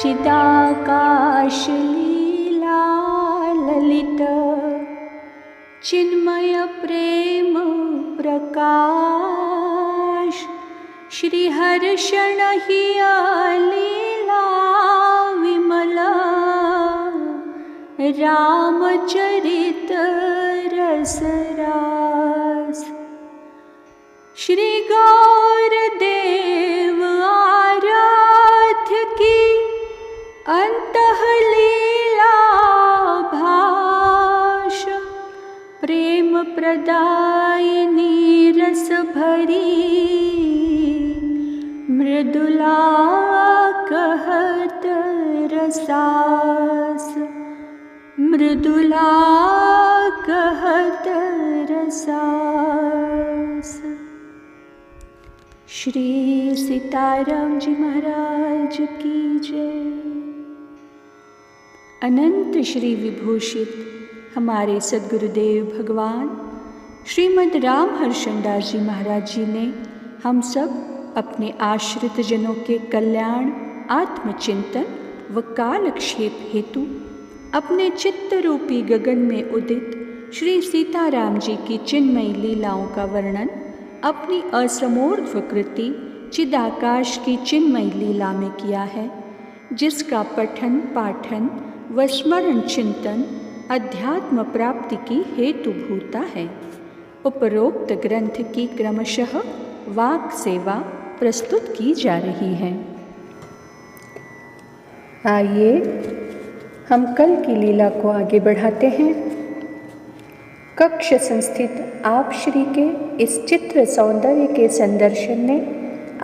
चिदाकाश लीला ललित चिन्मय प्रेम प्रकाश श्रीहर्षण हिया लीला विमल रामचरित रसरास श्री गौरदेव आराध्य की अंतःलीला भाष प्रेम प्रदायिनी रस भरी मृदुला कहत रसास मृदुला कहत रसास। श्री सीताराम जी महाराज की जय। अनंत श्री विभूषित हमारे सद्गुरुदेव भगवान श्रीमद् राम हर्षणदास जी महाराज जी ने हम सब अपने आश्रित जनों के कल्याण, आत्मचिंतन व कालक्षेप हेतु अपने चित्त रूपी गगन में उदित श्री सीताराम जी की चिन्मयी लीलाओं का वर्णन अपनी असमूर्त कृति चिदाकाश की चिन्मयी लीला में किया है, जिसका पठन पाठन व स्मरण चिंतन अध्यात्म प्राप्ति की हेतुभूता है। उपरोक्त ग्रंथ की क्रमशः वाक सेवा प्रस्तुत की जा रही है। आइए हम कल की लीला को आगे बढ़ाते हैं। कक्ष संस्थित आप श्री के इस चित्र सौंदर्य के संदर्शन ने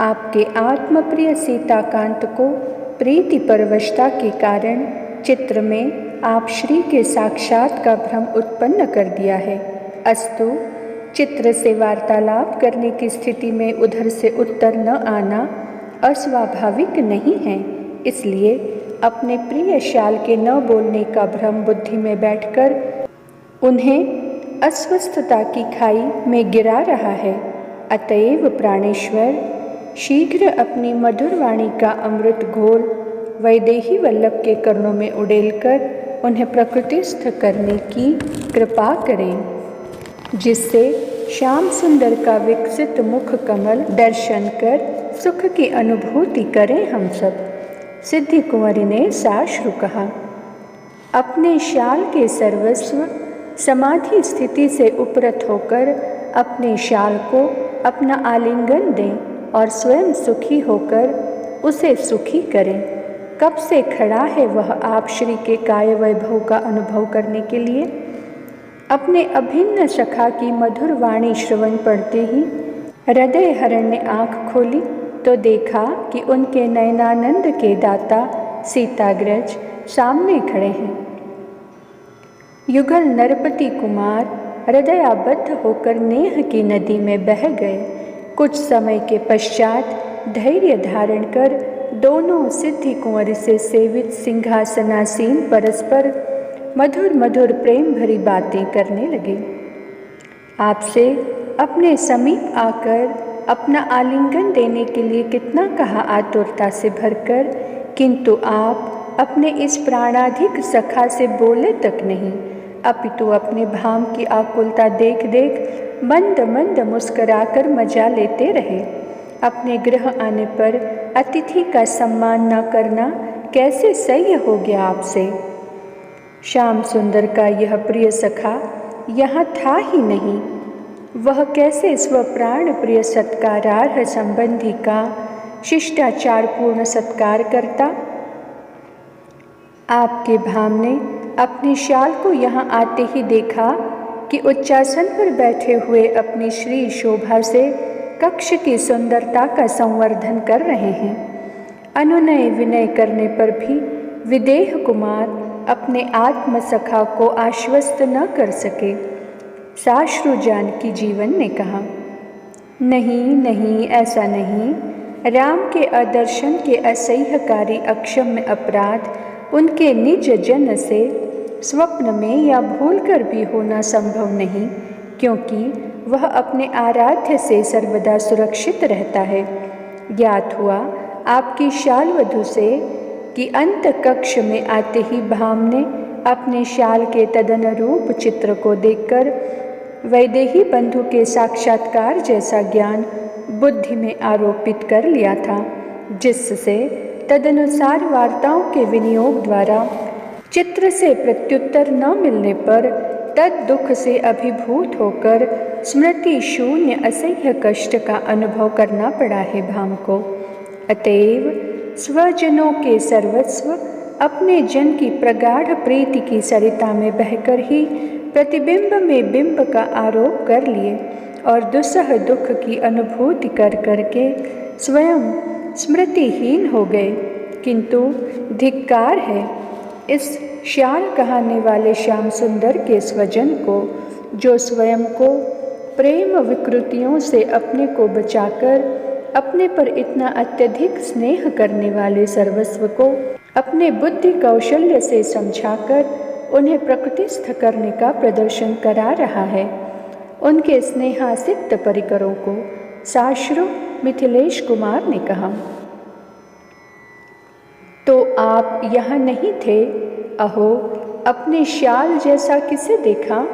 आपके आत्मप्रिय सीताकांत को प्रीति परवशता के कारण चित्र में आप श्री के साक्षात का भ्रम उत्पन्न कर दिया है। अस्तु, चित्र से वार्तालाप करने की स्थिति में उधर से उत्तर न आना अस्वाभाविक नहीं है, इसलिए अपने प्रिय श्याल के न बोलने का भ्रम बुद्धि में बैठकर उन्हें अस्वस्थता की खाई में गिरा रहा है। अतएव प्राणेश्वर शीघ्र अपनी मधुर वाणी का अमृत घोल वैदेही वल्लभ के कर्णों में उड़ेलकर उन्हें प्रकृतिस्थ करने की कृपा करें, जिससे श्याम सुंदर का विकसित मुख कमल दर्शन कर सुख की अनुभूति करें हम सब। सिद्धि कुंवरी ने साश्रु कहा। अपने श्याल के सर्वस्व समाधि स्थिति से उपरत होकर अपने श्याल को अपना आलिंगन दें और स्वयं सुखी होकर उसे सुखी करें। कब से खड़ा है वह आप श्री के काय वैभव का अनुभव करने के लिए। अपने अभिन्न सखा की मधुर वाणी श्रवण पढ़ते ही हृदय हरण ने आँख खोली तो देखा कि उनके नयनानंद के दाता सीताग्रज सामने खड़े हैं। युगल नरपति कुमार हृदयाबद्ध होकर नेह की नदी में बह गए। कुछ समय के पश्चात धैर्य धारण कर दोनों सिद्धि कुंवरी से सेवित सिंहासनासीन परस्पर मधुर मधुर प्रेम भरी बातें करने लगे। आपसे अपने समीप आकर अपना आलिंगन देने के लिए कितना कहा आतुरता से भरकर, किंतु आप अपने इस प्राणाधिक सखा से बोले तक नहीं, अपितु अपने भाम की आकुलता देख देख मंद मंद मुस्कराकर मजा लेते रहे। अपने गृह आने पर अतिथि का सम्मान न करना कैसे सह्य हो गया आपसे। श्याम सुंदर का यह प्रिय सखा यहाँ था ही नहीं, वह कैसे स्वप्राण प्रिय सत्कारार्ह संबंधी का शिष्टाचार पूर्ण सत्कार करता। आपके भाम ने अपनी श्याल को यहाँ आते ही देखा कि उच्चासन पर बैठे हुए अपनी श्री शोभा से कक्ष की सुंदरता का संवर्धन कर रहे हैं। अनुनय विनय करने पर भी विदेह कुमार अपने आत्मसखा को आश्वस्त न कर सके। साश्रु जानकी जीवन ने कहा, नहीं नहीं, ऐसा नहीं। राम के अदर्शन के असह्यकारी अक्षम्य अपराध उनके निज जन से स्वप्न में या भूलकर भी होना संभव नहीं, क्योंकि वह अपने आराध्य से सर्वदा सुरक्षित रहता है। ज्ञात हुआ आपकी शालवधु से कि अंत कक्ष में आते ही भाम ने अपने शाल के तदनुरूप चित्र को देखकर वैदेही बंधु के साक्षात्कार जैसा ज्ञान बुद्धि में आरोपित कर लिया था, जिससे तदनुसार वार्ताओं के विनियोग द्वारा चित्र से प्रत्युत्तर न मिलने पर तद दुख से अभिभूत होकर स्मृति शून्य असह्य कष्ट का अनुभव करना पड़ा है भाम को। अतएव स्वजनों के सर्वस्व अपने जन की प्रगाढ़ प्रीति की सरिता में बहकर ही प्रतिबिंब में बिंब का आरोप कर लिए और दुस्सह दुख की अनुभूति कर करके स्वयं स्मृतिहीन हो गए। किंतु धिक्कार है इस शाल कहाने वाले श्याम सुंदर के स्वजन को, जो स्वयं को प्रेम विकृतियों से अपने को बचाकर अपने पर इतना अत्यधिक स्नेह करने वाले सर्वस्व को अपने बुद्धि कौशल्य से समझाकर उन्हें प्रकृतिस्थ करने का प्रदर्शन करा रहा है। उनके स्नेहासिक्त परिकरों को साश्रु मिथिलेश कुमार ने कहा, तो आप यहाँ नहीं थे? अहो, अपने शाल जैसा किसे देखा?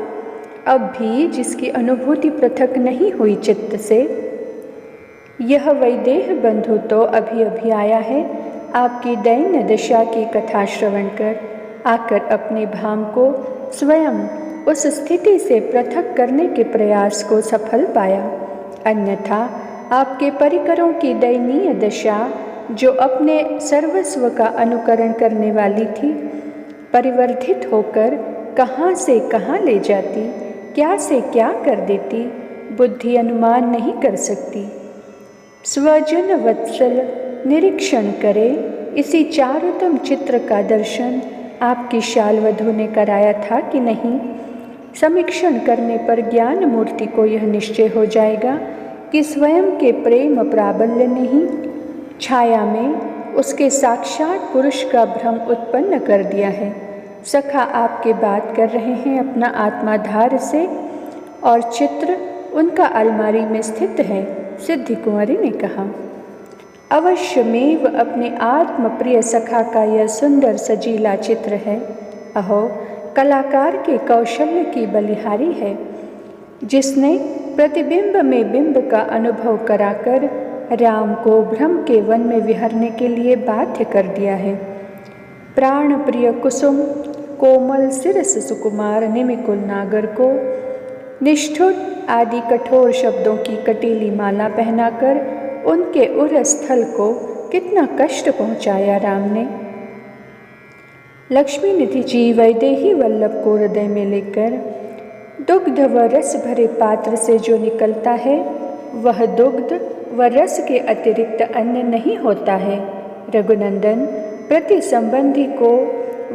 अब भी जिसकी अनुभूति पृथक नहीं हुई चित्त से। यह वैदेह बंधु तो अभी अभी आया है, आपकी दैन्य दशा की कथा श्रवण कर आकर अपने भाम को स्वयं उस स्थिति से पृथक करने के प्रयास को सफल पाया। अन्यथा आपके परिकरों की दयनीय दशा, जो अपने सर्वस्व का अनुकरण करने वाली थी, परिवर्धित होकर कहाँ से कहाँ ले जाती, क्या से क्या कर देती, बुद्धि अनुमान नहीं कर सकती। स्वजन वत्सल निरीक्षण करे, इसी चारुतम चित्र का दर्शन आपकी शालवधु ने कराया था कि नहीं? समीक्षण करने पर ज्ञान मूर्ति को यह निश्चय हो जाएगा कि स्वयं के प्रेम प्राबल्य ने ही छाया में उसके साक्षात पुरुष का भ्रम उत्पन्न कर दिया है। सखा आपके बात कर रहे हैं अपना आत्माधार से, और चित्र उनका अलमारी में स्थित है, सिद्धि कुंवरी ने कहा। अवश्यमेव अपने आत्मप्रिय सखा का यह सुंदर सजीला चित्र है। अहो, कलाकार के कौशल्य की बलिहारी है, जिसने प्रतिबिंब में बिंब का अनुभव कराकर राम को भ्रम के वन में विहरने के लिए बाध्य कर दिया है। प्राण प्रिय कुसुम कोमल सिरस सुकुमार निमिकुल नागर को निष्ठुर आदि कठोर शब्दों की कटीली माला पहनाकर उनके उर स्थल को कितना कष्ट पहुंचाया राम ने। लक्ष्मी निधि जी वैदेही वल्लभ को हृदय में लेकर दुग्ध व रस भरे पात्र से जो निकलता है, वह दुग्ध व रस के अतिरिक्त अन्य नहीं होता है। रघुनंदन, प्रति संबंधी को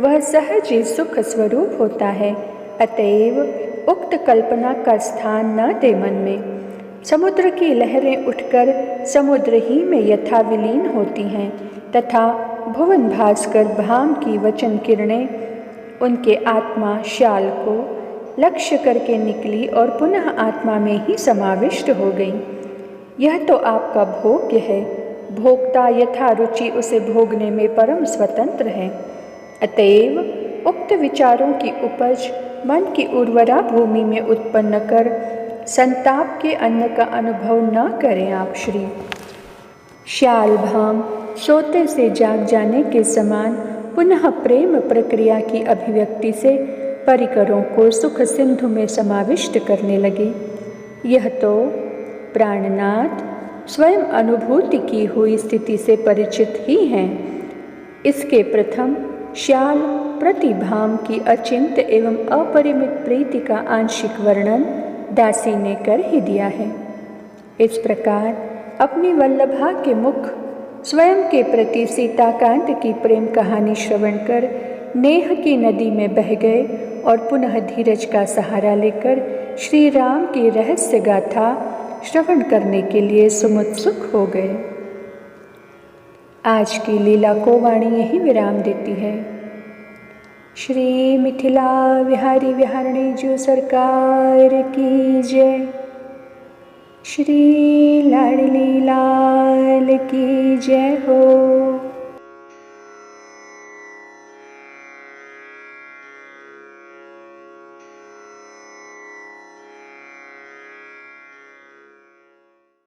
वह सहज ही सुख स्वरूप होता है। अतएव उक्त कल्पना का स्थान न दे मन में। समुद्र की लहरें उठकर समुद्र ही में यथा विलीन होती हैं, तथा भुवन भास्कर भाम की वचन किरणें उनके आत्मा शाल को लक्ष्य करके निकली और पुनः आत्मा में ही समाविष्ट हो गई। यह तो आपका भोग्य है, भोक्ता यथा रुचि उसे भोगने में परम स्वतंत्र है। अतएव उक्त विचारों की उपज मन की उर्वरा भूमि में उत्पन्न कर संताप के अन्न का अनुभव न करें आप श्री। श्याल भाम सोते से जाग जाने के समान पुनः प्रेम प्रक्रिया की अभिव्यक्ति से परिकरों को सुख सिंधु में समाविष्ट करने लगे। यह तो प्राणनाथ स्वयं अनुभूति की हुई स्थिति से परिचित ही हैं। इसके प्रथम श्याल प्रति भाम की अचिंत एवं अपरिमित प्रीति का आंशिक वर्णन दासी ने कर ही दिया है। इस प्रकार अपनी वल्लभा के मुख स्वयं के प्रति सीताकांत की प्रेम कहानी श्रवण कर नेह की नदी में बह गए और पुनः धीरज का सहारा लेकर श्री राम की रहस्य गाथा श्रवण करने के लिए सुमुत्सुक हो गए। आज की लीला को वाणी यही विराम देती है। श्री मिथिला विहारी विहारणी जो सरकार की जय। श्री लाडली लाल की जय हो।